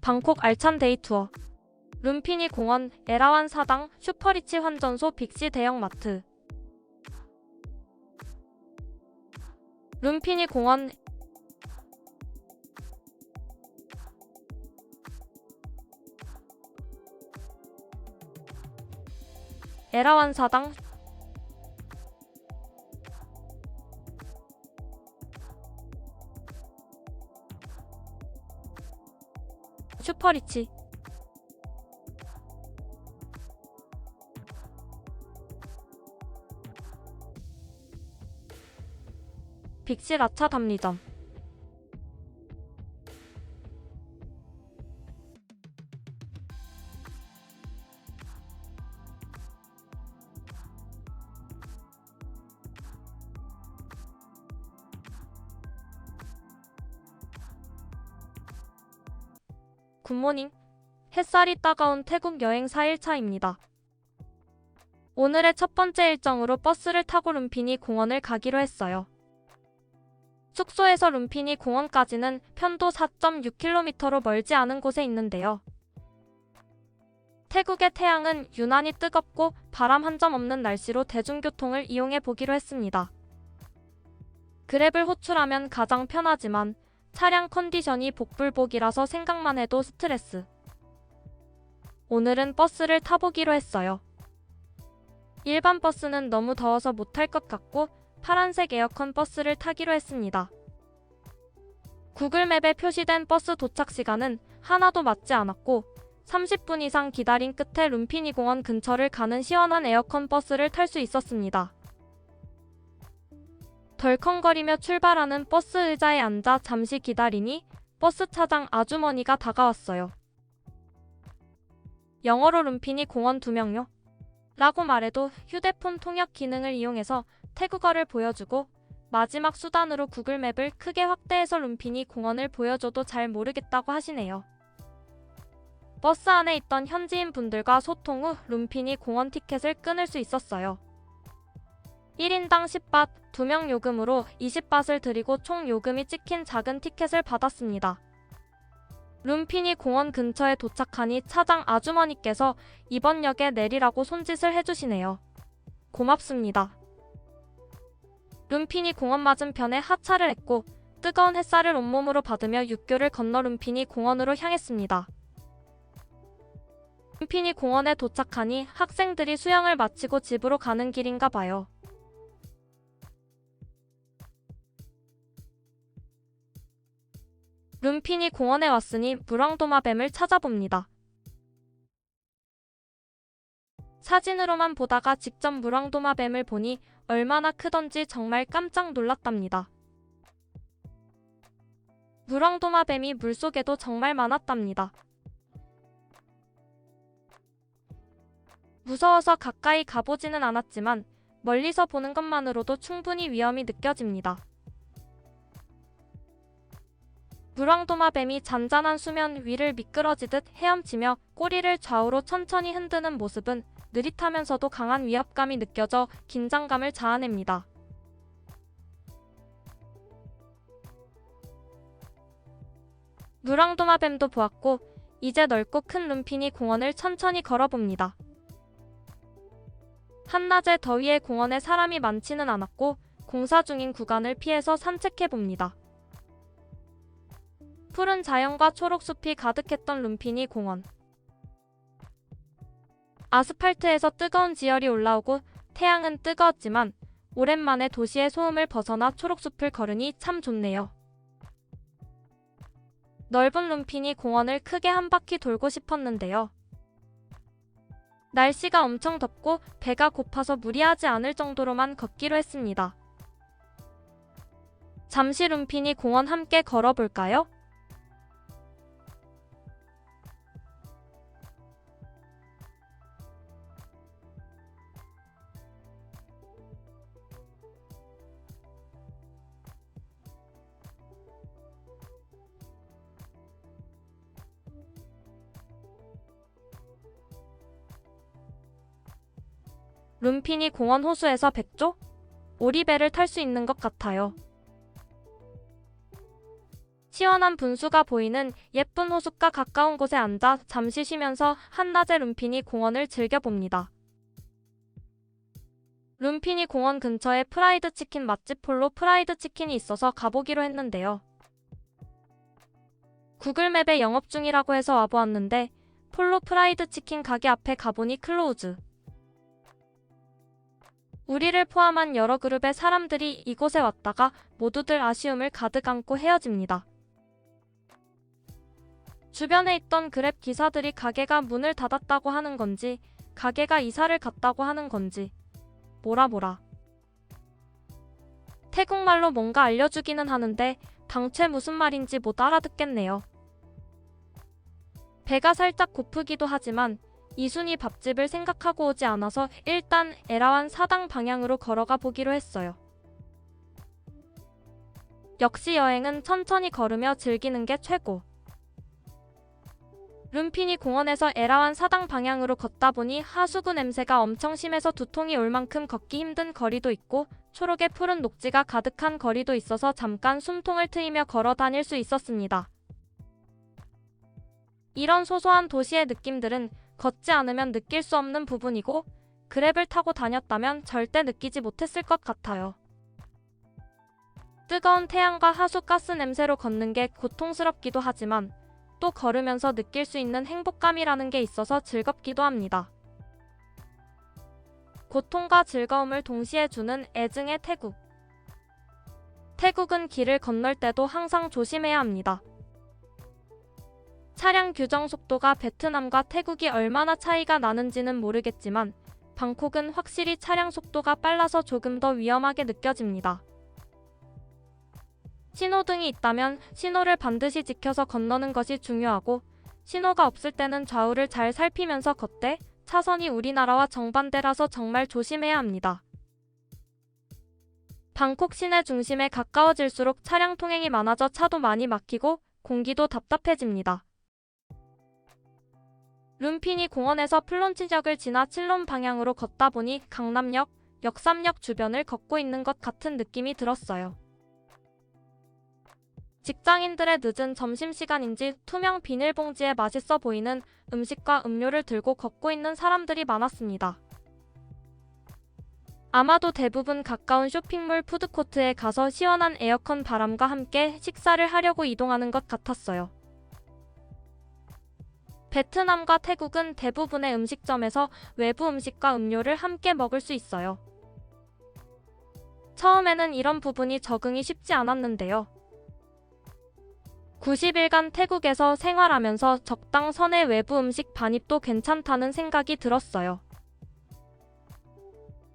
방콕 알찬 데이 투어. 룸피니 공원, 에라완 사당, 슈퍼리치 환전소, 빅시 대형마트. 룸피니 공원, 에라완 사당, 슈퍼리치. 빅시 라차 담리점. 굿모닝. 햇살이 따가운 태국 여행 4일차입니다. 오늘의 첫 번째 일정으로 버스를 타고 룸피니 공원을 가기로 했어요. 숙소에서 룸피니 공원까지는 편도 4.6km로 멀지 않은 곳에 있는데요. 태국의 태양은 유난히 뜨겁고 바람 한 점 없는 날씨로 대중교통을 이용해 보기로 했습니다. 그랩을 호출하면 가장 편하지만 차량 컨디션이 복불복이라서 생각만 해도 스트레스. 오늘은 버스를 타보기로 했어요. 일반 버스는 너무 더워서 못할 것 같고 파란색 에어컨 버스를 타기로 했습니다. 구글맵에 표시된 버스 도착 시간은 하나도 맞지 않았고 30분 이상 기다린 끝에 룸피니 공원 근처를 가는 시원한 에어컨 버스를 탈 수 있었습니다. 덜컹거리며 출발하는 버스 의자에 앉아 잠시 기다리니 버스 차장 아주머니가 다가왔어요. 영어로 룸피니 공원 2명요? 라고 말해도 휴대폰 통역 기능을 이용해서 태국어를 보여주고 마지막 수단으로 구글맵을 크게 확대해서 룸피니 공원을 보여줘도 잘 모르겠다고 하시네요. 버스 안에 있던 현지인 분들과 소통 후 룸피니 공원 티켓을 끊을 수 있었어요. 1인당 10밭, 2명 요금으로 20밭을 드리고 총 요금이 찍힌 작은 티켓을 받았습니다. 룸피니 공원 근처에 도착하니 차장 아주머니께서 이번 역에 내리라고 손짓을 해주시네요. 고맙습니다. 룸피니 공원 맞은편에 하차를 했고 뜨거운 햇살을 온몸으로 받으며 육교를 건너 룸피니 공원으로 향했습니다. 룸피니 공원에 도착하니 학생들이 수영을 마치고 집으로 가는 길인가 봐요. 룸피니 공원에 왔으니 무랑도마뱀을 찾아봅니다. 사진으로만 보다가 직접 무랑도마뱀을 보니 얼마나 크던지 정말 깜짝 놀랐답니다. 무랑도마뱀이 물속에도 정말 많았답니다. 무서워서 가까이 가보지는 않았지만 멀리서 보는 것만으로도 충분히 위험이 느껴집니다. 무랑도마뱀이 잔잔한 수면 위를 미끄러지듯 헤엄치며 꼬리를 좌우로 천천히 흔드는 모습은 느릿하면서도 강한 위압감이 느껴져 긴장감을 자아냅니다. 무랑도마뱀도 보았고 이제 넓고 큰 룸피니 공원을 천천히 걸어봅니다. 한낮의 더위에 공원에 사람이 많지는 않았고 공사 중인 구간을 피해서 산책해봅니다. 푸른 자연과 초록숲이 가득했던 룸피니 공원. 아스팔트에서 뜨거운 지열이 올라오고 태양은 뜨거웠지만 오랜만에 도시의 소음을 벗어나 초록숲을 걸으니 참 좋네요. 넓은 룸피니 공원을 크게 한 바퀴 돌고 싶었는데요. 날씨가 엄청 덥고 배가 고파서 무리하지 않을 정도로만 걷기로 했습니다. 잠시 룸피니 공원 함께 걸어볼까요? 룸피니 공원 호수에서 백조? 오리배를 탈 수 있는 것 같아요. 시원한 분수가 보이는 예쁜 호숫가 가까운 곳에 앉아 잠시 쉬면서 한낮의 룸피니 공원을 즐겨봅니다. 룸피니 공원 근처에 프라이드 치킨 맛집 폴로 프라이드 치킨이 있어서 가보기로 했는데요. 구글맵에 영업 중이라고 해서 와보았는데 폴로 프라이드 치킨 가게 앞에 가보니 클로우즈. 우리를 포함한 여러 그룹의 사람들이 이곳에 왔다가 모두들 아쉬움을 가득 안고 헤어집니다. 주변에 있던 그랩 기사들이 가게가 문을 닫았다고 하는 건지 가게가 이사를 갔다고 하는 건지 뭐라. 태국말로 뭔가 알려주기는 하는데 당최 무슨 말인지 못 알아듣겠네요. 배가 살짝 고프기도 하지만 이순이 밥집을 생각하고 오지 않아서 일단 에라완 사당 방향으로 걸어가 보기로 했어요. 역시 여행은 천천히 걸으며 즐기는 게 최고. 룸피니 공원에서 에라완 사당 방향으로 걷다 보니 하수구 냄새가 엄청 심해서 두통이 올 만큼 걷기 힘든 거리도 있고 초록의 푸른 녹지가 가득한 거리도 있어서 잠깐 숨통을 트이며 걸어 다닐 수 있었습니다. 이런 소소한 도시의 느낌들은 걷지 않으면 느낄 수 없는 부분이고 그랩을 타고 다녔다면 절대 느끼지 못했을 것 같아요. 뜨거운 태양과 하수가스 냄새로 걷는 게 고통스럽기도 하지만 또 걸으면서 느낄 수 있는 행복감이라는 게 있어서 즐겁기도 합니다. 고통과 즐거움을 동시에 주는 애증의 태국. 태국은 길을 건널 때도 항상 조심해야 합니다. 차량 규정 속도가 베트남과 태국이 얼마나 차이가 나는지는 모르겠지만 방콕은 확실히 차량 속도가 빨라서 조금 더 위험하게 느껴집니다. 신호등이 있다면 신호를 반드시 지켜서 건너는 것이 중요하고 신호가 없을 때는 좌우를 잘 살피면서 걷되 차선이 우리나라와 정반대라서 정말 조심해야 합니다. 방콕 시내 중심에 가까워질수록 차량 통행이 많아져 차도 많이 막히고 공기도 답답해집니다. 룸피니 공원에서 플론치역을 지나 칠론 방향으로 걷다 보니 강남역, 역삼역 주변을 걷고 있는 것 같은 느낌이 들었어요. 직장인들의 늦은 점심시간인지 투명 비닐봉지에 맛있어 보이는 음식과 음료를 들고 걷고 있는 사람들이 많았습니다. 아마도 대부분 가까운 쇼핑몰 푸드코트에 가서 시원한 에어컨 바람과 함께 식사를 하려고 이동하는 것 같았어요. 베트남과 태국은 대부분의 음식점에서 외부 음식과 음료를 함께 먹을 수 있어요. 처음에는 이런 부분이 적응이 쉽지 않았는데요. 90일간 태국에서 생활하면서 적당선의 외부 음식 반입도 괜찮다는 생각이 들었어요.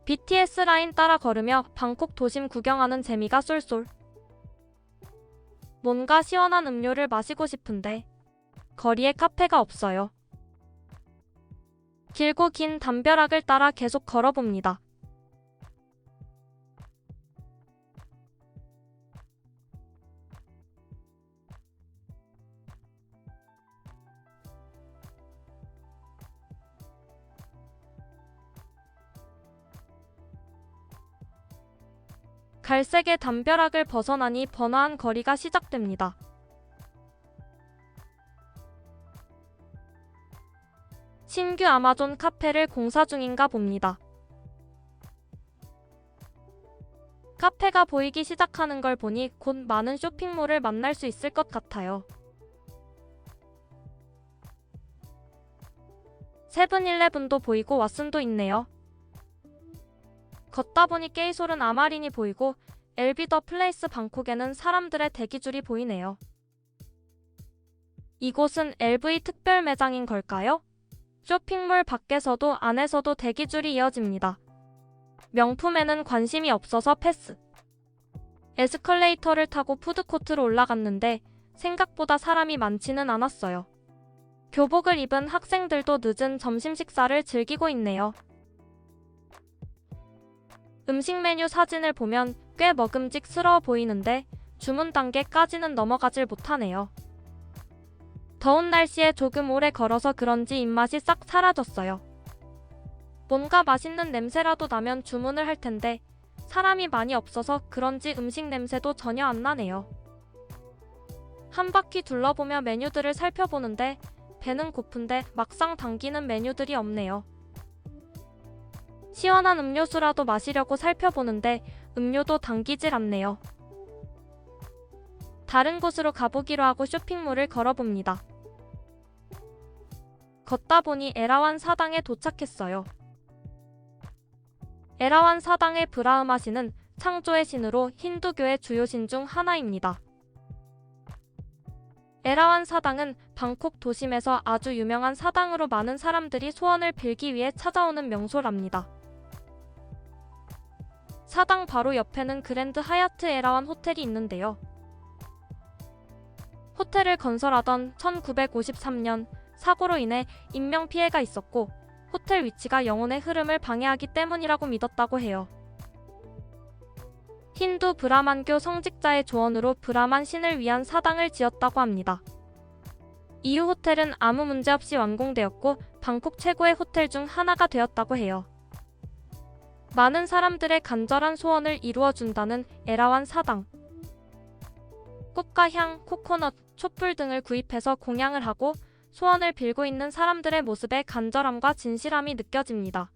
BTS 라인 따라 걸으며 방콕 도심 구경하는 재미가 쏠쏠. 뭔가 시원한 음료를 마시고 싶은데 거리에 카페가 없어요. 길고 긴 담벼락을 따라 계속 걸어봅니다. 갈색의 담벼락을 벗어나니 번화한 거리가 시작됩니다. 신규 아마존 카페를 공사 중인가 봅니다. 카페가 보이기 시작하는 걸 보니 곧 많은 쇼핑몰을 만날 수 있을 것 같아요. 세븐일레븐도 보이고 왓슨도 있네요. 걷다 보니 게이솔은 아마린이 보이고 엘비 더 플레이스 방콕에는 사람들의 대기줄이 보이네요. 이곳은 LV 특별 매장인 걸까요? 쇼핑몰 밖에서도 안에서도 대기줄이 이어집니다. 명품에는 관심이 없어서 패스. 에스컬레이터를 타고 푸드코트로 올라갔는데 생각보다 사람이 많지는 않았어요. 교복을 입은 학생들도 늦은 점심 식사를 즐기고 있네요. 음식 메뉴 사진을 보면 꽤 먹음직스러워 보이는데 주문 단계까지는 넘어가질 못하네요. 더운 날씨에 조금 오래 걸어서 그런지 입맛이 싹 사라졌어요. 뭔가 맛있는 냄새라도 나면 주문을 할 텐데 사람이 많이 없어서 그런지 음식 냄새도 전혀 안 나네요. 한 바퀴 둘러보며 메뉴들을 살펴보는데 배는 고픈데 막상 당기는 메뉴들이 없네요. 시원한 음료수라도 마시려고 살펴보는데 음료도 당기질 않네요. 다른 곳으로 가보기로 하고 쇼핑몰을 걸어봅니다. 걷다 보니 에라완 사당에 도착했어요. 에라완 사당의 브라흐마 신은 창조의 신으로 힌두교의 주요 신 중 하나입니다. 에라완 사당은 방콕 도심에서 아주 유명한 사당으로 많은 사람들이 소원을 빌기 위해 찾아오는 명소랍니다. 사당 바로 옆에는 그랜드 하얏트 에라완 호텔이 있는데요. 호텔을 건설하던 1953년 사고로 인해 인명피해가 있었고 호텔 위치가 영혼의 흐름을 방해하기 때문이라고 믿었다고 해요. 힌두 브라만교 성직자의 조언으로 브라만 신을 위한 사당을 지었다고 합니다. 이후 호텔은 아무 문제 없이 완공되었고 방콕 최고의 호텔 중 하나가 되었다고 해요. 많은 사람들의 간절한 소원을 이루어준다는 에라완 사당. 꽃과 향, 코코넛, 촛불 등을 구입해서 공양을 하고 소원을 빌고 있는 사람들의 모습에 간절함과 진실함이 느껴집니다.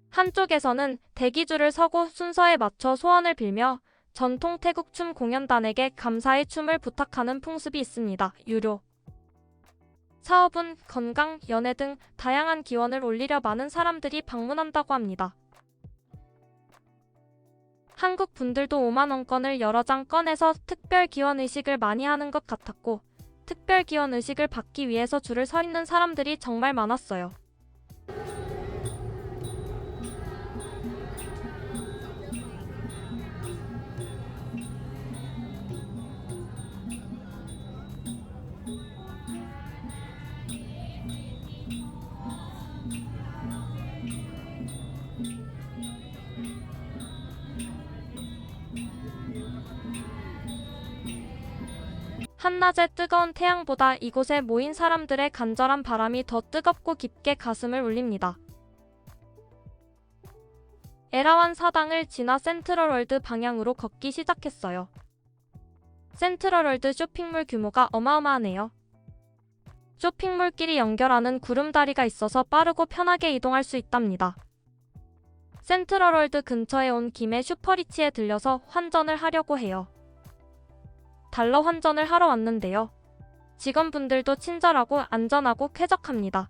한쪽에서는 대기줄을 서고 순서에 맞춰 소원을 빌며 전통 태국 춤 공연단에게 감사의 춤을 부탁하는 풍습이 있습니다. 유료. 사업은 건강, 연애 등 다양한 기원을 올리려 많은 사람들이 방문한다고 합니다. 한국 분들도 5만 원권을 여러 장 꺼내서 특별 기원 의식을 많이 하는 것 같았고 특별 기원 의식을 받기 위해서 줄을 서 있는 사람들이 정말 많았어요. 한낮의 뜨거운 태양보다 이곳에 모인 사람들의 간절한 바람이 더 뜨겁고 깊게 가슴을 울립니다. 에라완 사당을 지나 센트럴월드 방향으로 걷기 시작했어요. 센트럴월드 쇼핑몰 규모가 어마어마하네요. 쇼핑몰끼리 연결하는 구름다리가 있어서 빠르고 편하게 이동할 수 있답니다. 센트럴월드 근처에 온 김에 슈퍼리치에 들려서 환전을 하려고 해요. 달러 환전을 하러 왔는데요. 직원분들도 친절하고 안전하고 쾌적합니다.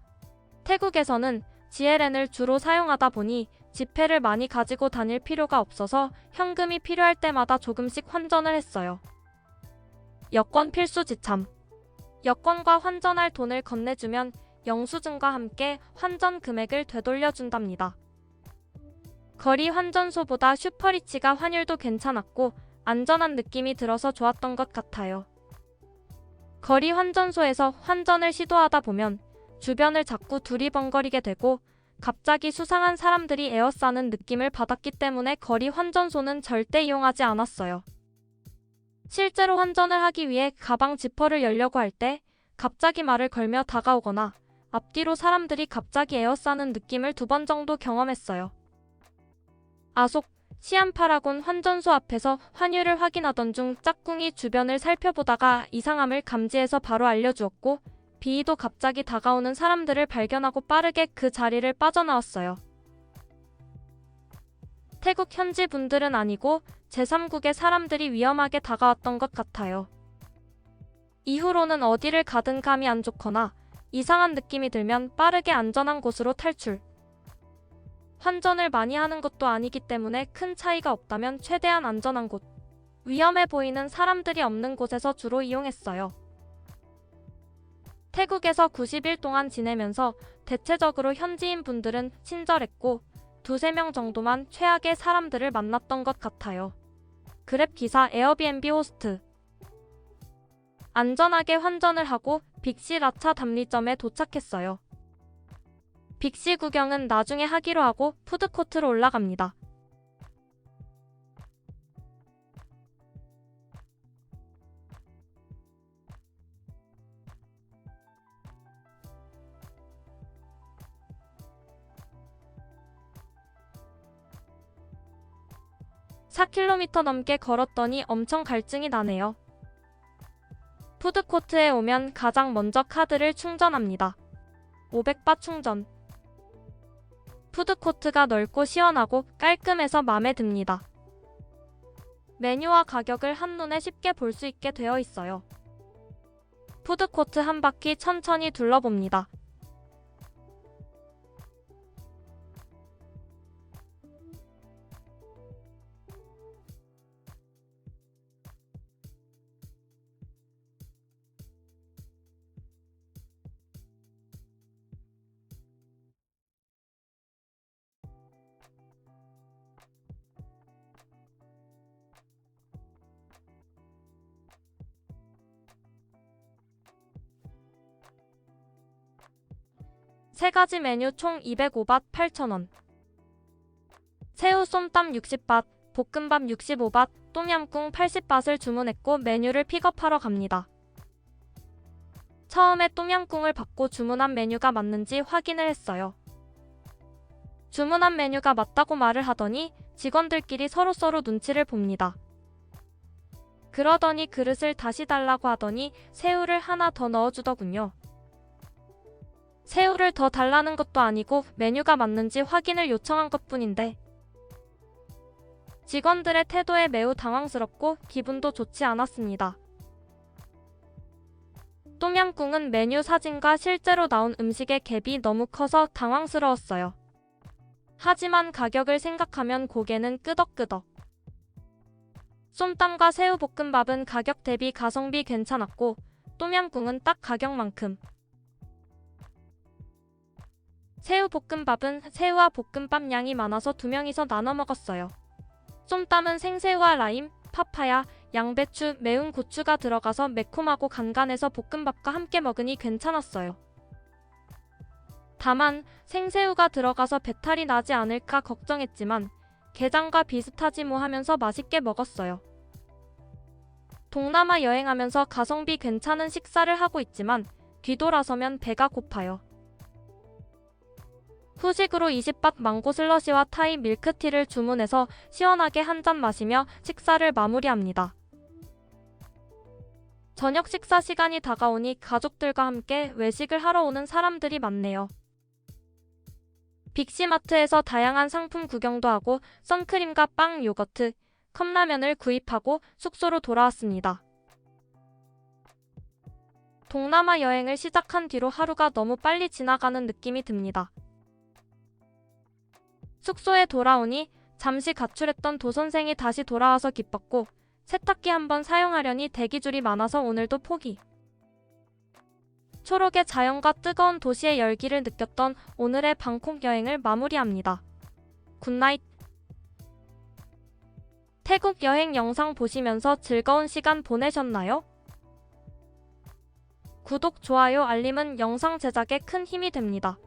태국에서는 GLN을 주로 사용하다 보니 지폐를 많이 가지고 다닐 필요가 없어서 현금이 필요할 때마다 조금씩 환전을 했어요. 여권 필수 지참. 여권과 환전할 돈을 건네주면 영수증과 함께 환전 금액을 되돌려준답니다. 거리 환전소보다 슈퍼리치가 환율도 괜찮았고 안전한 느낌이 들어서 좋았던 것 같아요. 거리 환전소에서 환전을 시도하다 보면 주변을 자꾸 두리번거리게 되고 갑자기 수상한 사람들이 에워싸는 느낌을 받았기 때문에 거리 환전소는 절대 이용하지 않았어요. 실제로 환전을 하기 위해 가방 지퍼를 열려고 할 때 갑자기 말을 걸며 다가오거나 앞뒤로 사람들이 갑자기 에워싸는 느낌을 2번 정도 경험했어요. 아속 시안파라곤 환전소 앞에서 환율을 확인하던 중 짝꿍이 주변을 살펴보다가 이상함을 감지해서 바로 알려주었고 비이도 갑자기 다가오는 사람들을 발견하고 빠르게 그 자리를 빠져나왔어요. 태국 현지 분들은 아니고 제3국의 사람들이 위험하게 다가왔던 것 같아요. 이후로는 어디를 가든 감이 안 좋거나 이상한 느낌이 들면 빠르게 안전한 곳으로 탈출. 환전을 많이 하는 것도 아니기 때문에 큰 차이가 없다면 최대한 안전한 곳, 위험해 보이는 사람들이 없는 곳에서 주로 이용했어요. 태국에서 90일 동안 지내면서 대체적으로 현지인 분들은 친절했고 2~3명 정도만 최악의 사람들을 만났던 것 같아요. 그랩 기사, 에어비앤비 호스트. 안전하게 환전을 하고 빅시 라차 담리점에 도착했어요. 빅시 구경은 나중에 하기로 하고 푸드코트로 올라갑니다. (4km) 넘게 걸었더니 엄청 갈증이 나네요. 푸드코트에 오면 가장 먼저 카드를 충전합니다. 500바 충전. 푸드코트가 넓고 시원하고 깔끔해서 마음에 듭니다. 메뉴와 가격을 한눈에 쉽게 볼 수 있게 되어 있어요. 푸드코트 한 바퀴 천천히 둘러봅니다. 세 가지 메뉴 총 205밭 8,000원. 새우 쏨땀 60밭, 볶음밥 65밭, 똠얌꿍 80밭을 주문했고 메뉴를 픽업하러 갑니다. 처음에 똠얌꿍을 받고 주문한 메뉴가 맞는지 확인을 했어요. 주문한 메뉴가 맞다고 말을 하더니 직원들끼리 서로서로 눈치를 봅니다. 그러더니 그릇을 다시 달라고 하더니 새우를 하나 더 넣어주더군요. 새우를 더 달라는 것도 아니고 메뉴가 맞는지 확인을 요청한 것뿐인데 직원들의 태도에 매우 당황스럽고 기분도 좋지 않았습니다. 똠얌꿍은 메뉴 사진과 실제로 나온 음식의 갭이 너무 커서 당황스러웠어요. 하지만 가격을 생각하면 고개는 끄덕끄덕. 쏨땀과 새우볶음밥은 가격 대비 가성비 괜찮았고 똠얌꿍은 딱 가격만큼. 새우볶음밥은 새우와 볶음밥 양이 많아서 2명이서 나눠 먹었어요. 쏨땀은 생새우와 라임, 파파야, 양배추, 매운 고추가 들어가서 매콤하고 간간해서 볶음밥과 함께 먹으니 괜찮았어요. 다만 생새우가 들어가서 배탈이 나지 않을까 걱정했지만 게장과 비슷하지 뭐 하면서 맛있게 먹었어요. 동남아 여행하면서 가성비 괜찮은 식사를 하고 있지만 뒤돌아서면 배가 고파요. 후식으로 20밭 망고 슬러시와 타이 밀크티를 주문해서 시원하게 한 잔 마시며 식사를 마무리합니다. 저녁 식사 시간이 다가오니 가족들과 함께 외식을 하러 오는 사람들이 많네요. 빅시마트에서 다양한 상품 구경도 하고 선크림과 빵, 요거트, 컵라면을 구입하고 숙소로 돌아왔습니다. 동남아 여행을 시작한 뒤로 하루가 너무 빨리 지나가는 느낌이 듭니다. 숙소에 돌아오니 잠시 가출했던 도선생이 다시 돌아와서 기뻤고 세탁기 한번 사용하려니 대기줄이 많아서 오늘도 포기. 초록의 자연과 뜨거운 도시의 열기를 느꼈던 오늘의 방콕 여행을 마무리합니다. 굿나잇. 태국 여행 영상 보시면서 즐거운 시간 보내셨나요? 구독, 좋아요, 알림은 영상 제작에 큰 힘이 됩니다.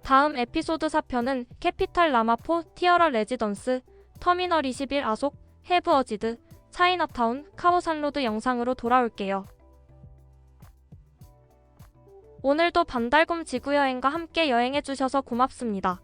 다음 에피소드 4편은 캐피탈 라마포, 티어라 레지던스, 터미널 21 아속, 해브 어지드, 차이나타운, 카오산로드 영상으로 돌아올게요. 오늘도 반달곰 지구여행과 함께 여행해주셔서 고맙습니다.